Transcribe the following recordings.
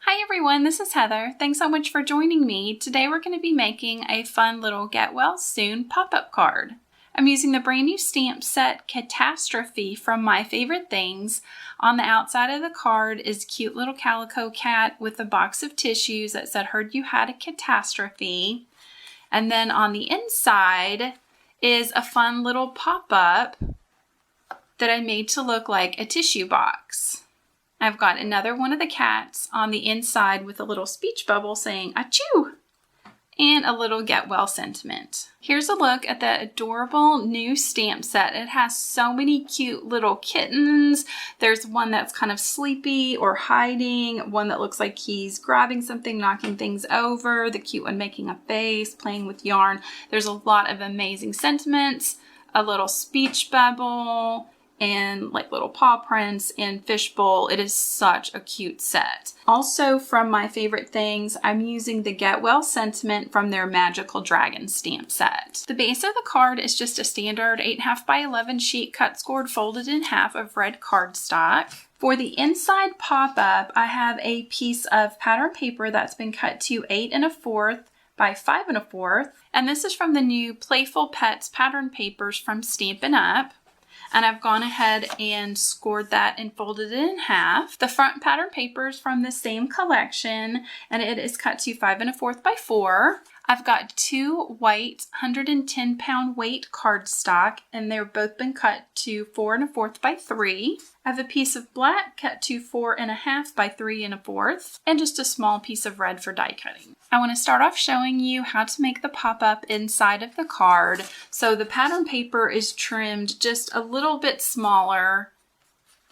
Hi everyone, this is Heather. Thanks so much for joining me. Today we're going to be making a fun little Get Well Soon pop-up card. I'm using the brand new stamp set Cat-astrophe from My Favorite Things. On the outside of the card is a cute little calico cat with a box of tissues that said, "Heard you had a catastrophe." And then on the inside is a fun little pop-up that I made to look like a tissue box. I've got another one of the cats on the inside with a little speech bubble saying achoo and a little get well sentiment. Here's a look at the adorable new stamp set. It has so many cute little kittens. There's one that's kind of sleepy or hiding, one that looks like he's grabbing something, knocking things over, the cute one making a face, playing with yarn. There's a lot of amazing sentiments, a little speech bubble, and like little paw prints and fishbowl. It is such a cute set. Also from My Favorite Things, I'm using the Get Well sentiment from their Magical Dragon stamp set. The base of the card is just a standard 8.5 by 11 sheet cut scored folded in half of red cardstock. For the inside pop-up, I have a piece of pattern paper that's been cut to 8 1/4 by 5 1/4, and this is from the new Playful Pets pattern papers from Stampin Up. And I've gone ahead and scored that and folded it in half. The front pattern paper is from the same collection, and it is cut to 5 1/4 by 4. I've got two white 110-pound weight cardstock, and they've both been cut to 4 1/4 by 3. I have a piece of black cut to 4 1/2 by 3 1/4, and just a small piece of red for die cutting. I want to start off showing you how to make the pop-up inside of the card. So the pattern paper is trimmed just a little bit smaller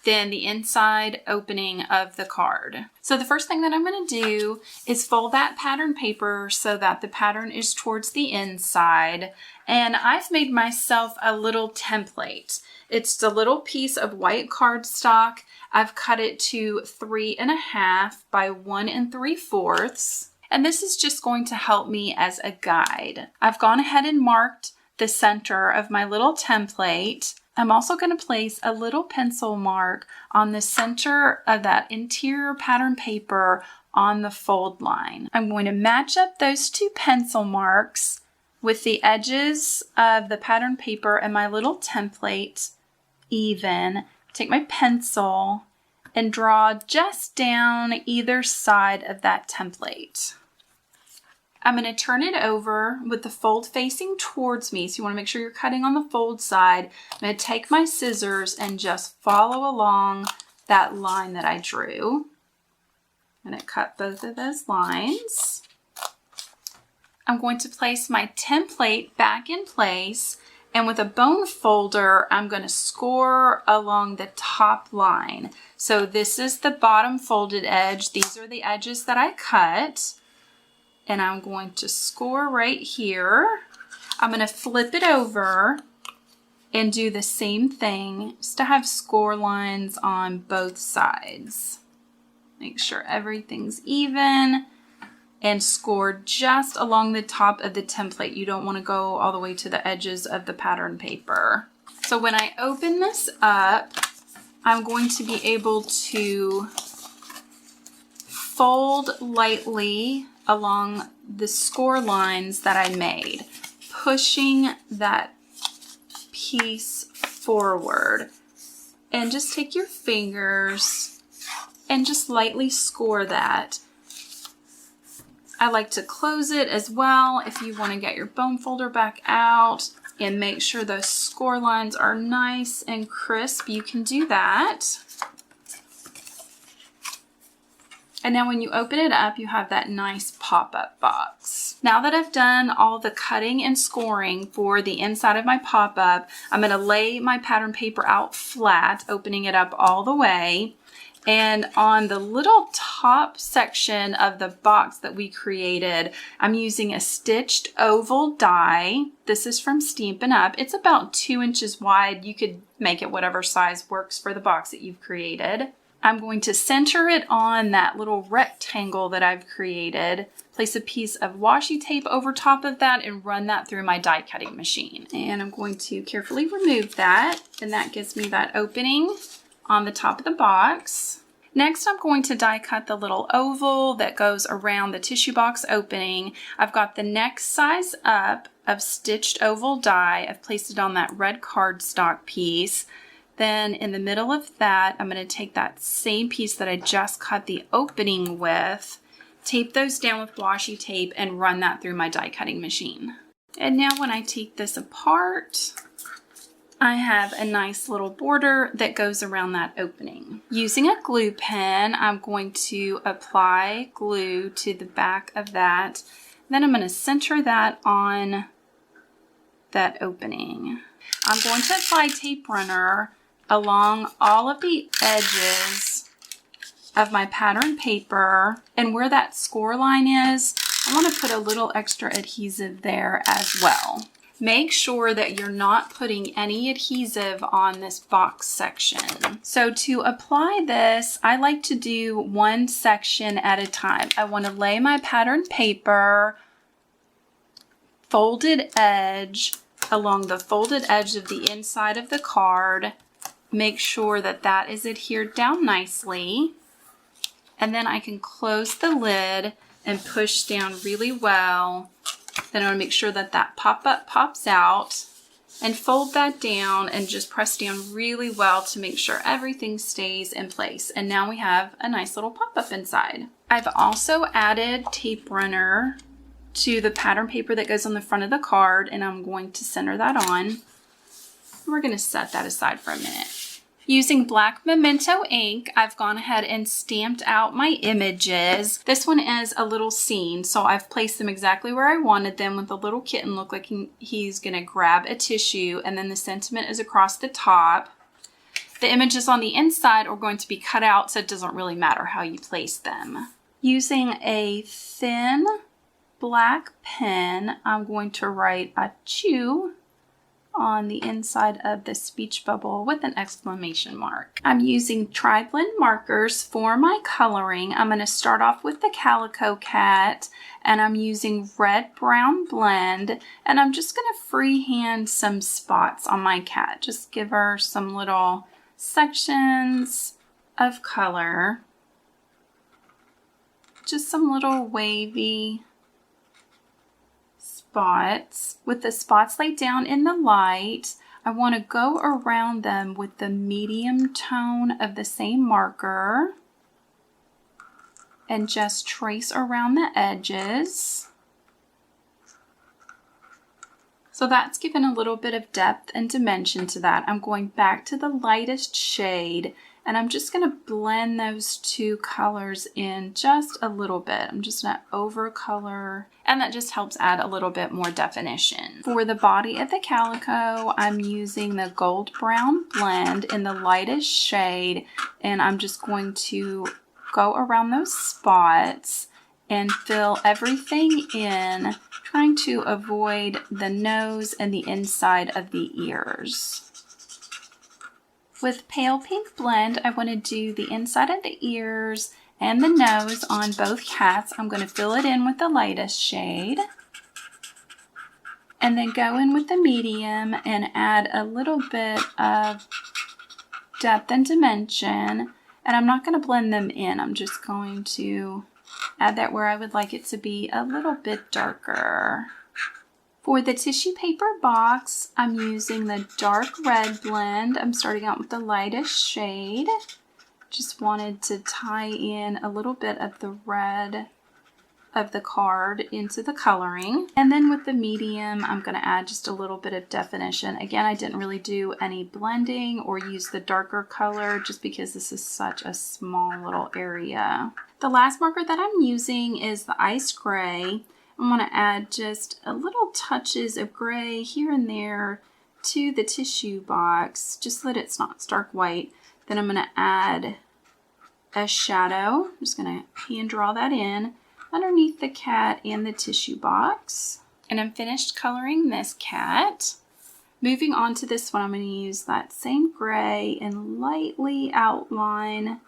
than the inside opening of the card. So the first thing that I'm going to do is fold that pattern paper so that the pattern is towards the inside. And I've made myself a little template. It's a little piece of white cardstock. I've cut it to 3 1/2 by 1 3/4. And this is just going to help me as a guide. I've gone ahead and marked the center of my little template. I'm also going to place a little pencil mark on the center of that interior pattern paper on the fold line. I'm going to match up those two pencil marks with the edges of the pattern paper and my little template even. Take my pencil and draw just down either side of that template. I'm going to turn it over with the fold facing towards me. So you want to make sure you're cutting on the fold side. I'm going to take my scissors and just follow along that line that I drew. I'm going to cut both of those lines. I'm going to place my template back in place, and with a bone folder, I'm going to score along the top line. So this is the bottom folded edge. These are the edges that I cut. And I'm going to score right here. I'm going to flip it over and do the same thing just to have score lines on both sides. Make sure everything's even and score just along the top of the template. You don't want to go all the way to the edges of the pattern paper. So when I open this up, I'm going to be able to fold lightly along the score lines that I made, pushing that piece forward. And just take your fingers and just lightly score that. I like to close it as well if you want to get your bone folder back out and make sure those score lines are nice and crisp. You can do that. And now when you open it up, you have that nice pop-up box. Now that I've done all the cutting and scoring for the inside of my pop-up, I'm going to lay my pattern paper out flat, opening it up all the way. And on the little top section of the box that we created, I'm using a stitched oval die. This is from Stampin' Up. It's about 2 inches wide. You could make it whatever size works for the box that you've created. I'm going to center it on that little rectangle that I've created, place a piece of washi tape over top of that, and run that through my die cutting machine. And I'm going to carefully remove that, and that gives me that opening on the top of the box. Next, I'm going to die cut the little oval that goes around the tissue box opening. I've got the next size up of stitched oval die. I've placed it on that red cardstock piece. Then in the middle of that, I'm going to take that same piece that I just cut the opening with, tape those down with washi tape, and run that through my die cutting machine. And now when I take this apart, I have a nice little border that goes around that opening. Using a glue pen, I'm going to apply glue to the back of that. Then I'm going to center that on that opening. I'm going to apply tape runner along all of the edges of my pattern paper, and where that score line is, I want to put a little extra adhesive there as well. Make sure that you're not putting any adhesive on this box section. So to apply this, I like to do one section at a time. I want to lay my pattern paper folded edge along the folded edge of the inside of the card. Make sure that that is adhered down nicely. And then I can close the lid and push down really well. Then I want to make sure that that pop-up pops out, and fold that down and just press down really well to make sure everything stays in place. And now we have a nice little pop-up inside. I've also added tape runner to the pattern paper that goes on the front of the card, and I'm going to center that on. We're going to set that aside for a minute. Using black memento ink, I've gone ahead and stamped out my images. This one is a little scene, so I've placed them exactly where I wanted them, with the little kitten look like he's gonna grab a tissue, and then the sentiment is across the top. The images on the inside are going to be cut out, so it doesn't really matter how you place them. Using a thin black pen, I'm going to write "achoo" on the inside of the speech bubble with an exclamation mark. I'm using triflin markers for my coloring. I'm going to start off with the Calico Cat, and I'm using red-brown blend, and I'm just going to freehand some spots on my cat. Just give her some little sections of color. Just some little wavy spots. With the spots laid down in the light, I want to go around them with the medium tone of the same marker and just trace around the edges. So that's given a little bit of depth and dimension to that. I'm going back to the lightest shade, and I'm just going to blend those two colors in just a little bit. I'm just going to overcolor, and that just helps add a little bit more definition. For the body of the calico, I'm using the gold brown blend in the lightest shade, and I'm just going to go around those spots and fill everything in, trying to avoid the nose and the inside of the ears. With pale pink blend, I want to do the inside of the ears and the nose on both cats. I'm going to fill it in with the lightest shade, and then go in with the medium and add a little bit of depth and dimension. And I'm not going to blend them in. I'm just going to add that where I would like it to be a little bit darker. For the tissue paper box, I'm using the dark red blend. I'm starting out with the lightest shade. Just wanted to tie in a little bit of the red of the card into the coloring. And then with the medium, I'm going to add just a little bit of definition. Again, I didn't really do any blending or use the darker color just because this is such a small little area. The last marker that I'm using is the ice gray. I'm going to add just a little touches of gray here and there to the tissue box, just so that it's not stark white. Then I'm going to add a shadow. I'm just going to hand draw that in underneath the cat and the tissue box. And I'm finished coloring this cat. Moving on to this one, I'm going to use that same gray and lightly outline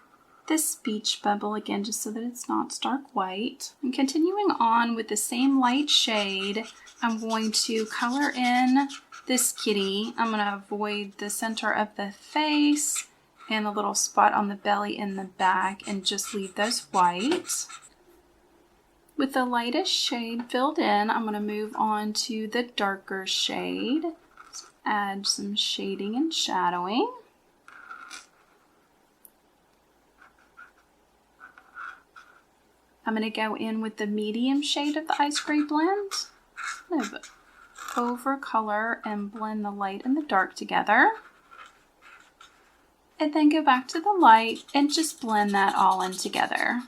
the speech bubble again, just so that it's not stark white. And continuing on with the same light shade, I'm going to color in this kitty. I'm going to avoid the center of the face and a little spot on the belly and the back, and just leave those white. With the lightest shade filled in, I'm going to move on to the darker shade. Add some shading and shadowing. I'm going to go in with the medium shade of the ice gray blend. I'm going to over color and blend the light and the dark together. And then go back to the light and just blend that all in together.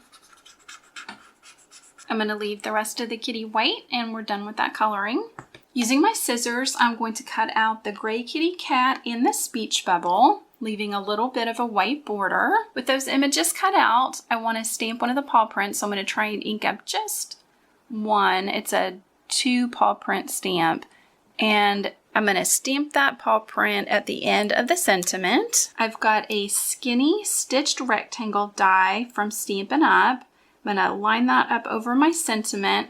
I'm going to leave the rest of the kitty white and we're done with that coloring. Using my scissors, I'm going to cut out the gray kitty cat in the speech bubble, leaving a little bit of a white border. With those images cut out, I want to stamp one of the paw prints, so I'm going to try and ink up just one. It's a 2 paw print stamp, and I'm going to stamp that paw print at the end of the sentiment. I've got a skinny stitched rectangle die from Stampin' Up. I'm going to line that up over my sentiment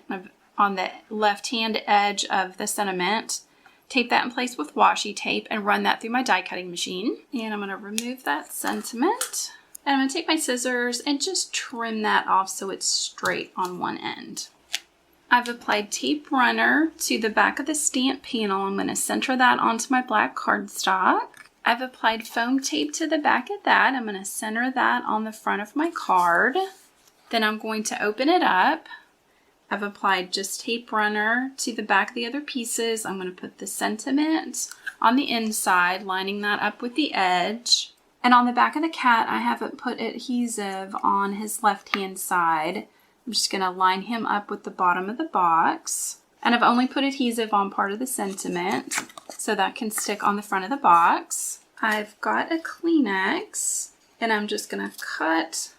on the left-hand edge of the sentiment. Tape that in place with washi tape and run that through my die cutting machine. And I'm going to remove that sentiment. And I'm going to take my scissors and just trim that off so it's straight on one end. I've applied tape runner to the back of the stamp panel. I'm going to center that onto my black cardstock. I've applied foam tape to the back of that. I'm going to center that on the front of my card. Then I'm going to open it up. I've applied just tape runner to the back of the other pieces. I'm going to put the sentiment on the inside, lining that up with the edge. And on the back of the cat, I haven't put adhesive on his left-hand side. I'm just going to line him up with the bottom of the box. And I've only put adhesive on part of the sentiment, so that can stick on the front of the box. I've got a Kleenex, and I'm just going to cut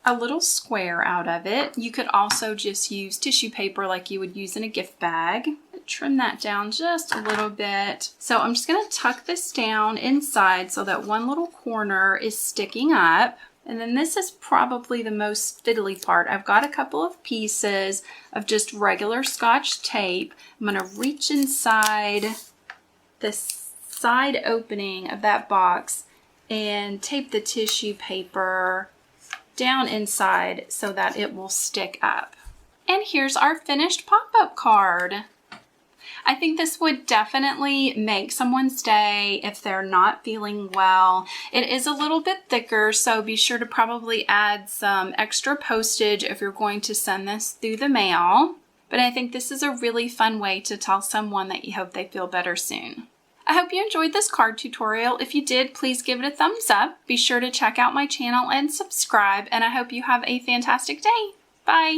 a little square out of it. You could also just use tissue paper like you would use in a gift bag. Trim that down just a little bit. So I'm just going to tuck this down inside so that one little corner is sticking up. And then this is probably the most fiddly part. I've got a couple of pieces of just regular Scotch tape. I'm going to reach inside the side opening of that box and tape the tissue paper down inside so that it will stick up. And here's our finished pop-up card. I think this would definitely make someone's day if they're not feeling well. It is a little bit thicker, so be sure to probably add some extra postage if you're going to send this through the mail. But I think this is a really fun way to tell someone that you hope they feel better soon. I hope you enjoyed this card tutorial. If you did, please give it a thumbs up. Be sure to check out my channel and subscribe, and I hope you have a fantastic day. Bye!